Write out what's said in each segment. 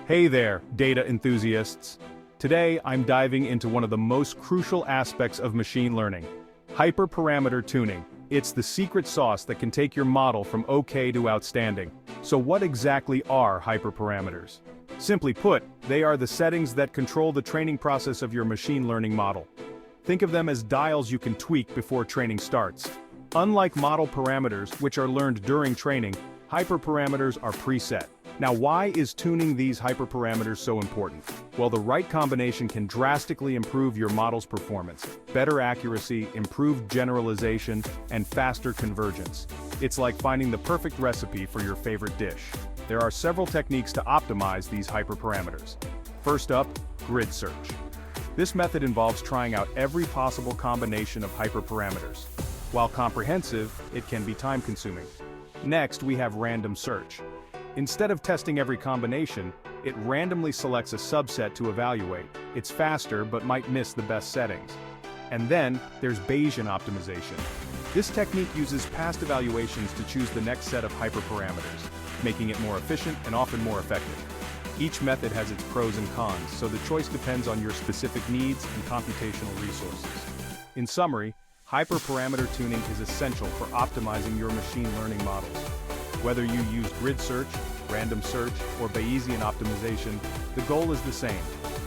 Hey there, data enthusiasts. Today, I'm diving into one of the most crucial aspects of machine learning, hyperparameter tuning. It's the secret sauce that can take your model from okay to outstanding. So what exactly are hyperparameters? Simply put, they are the settings that control the training process of your machine learning model. Think of them as dials you can tweak before training starts. Unlike model parameters, which are learned during training, hyperparameters are preset. Now, why is tuning these hyperparameters so important? Well, the right combination can drastically improve your model's performance, better accuracy, improved generalization, and faster convergence. It's like finding the perfect recipe for your favorite dish. There are several techniques to optimize these hyperparameters. First up, grid search. This method involves trying out every possible combination of hyperparameters. While comprehensive, it can be time-consuming. Next, we have random search. Instead of testing every combination, it randomly selects a subset to evaluate. It's faster but might miss the best settings. And then, there's Bayesian optimization. This technique uses past evaluations to choose the next set of hyperparameters, making it more efficient and often more effective. Each method has its pros and cons, so the choice depends on your specific needs and computational resources. In summary, hyperparameter tuning is essential for optimizing your machine learning models. Whether you use grid search, random search, or Bayesian optimization, the goal is the same: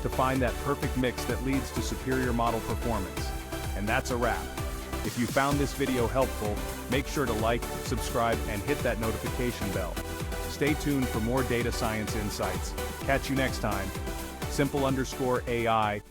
to find that perfect mix that leads to superior model performance. And that's a wrap. If you found this video helpful, make sure to like, subscribe, and hit that notification bell. Stay tuned for more data science insights. Catch you next time. Simple_AI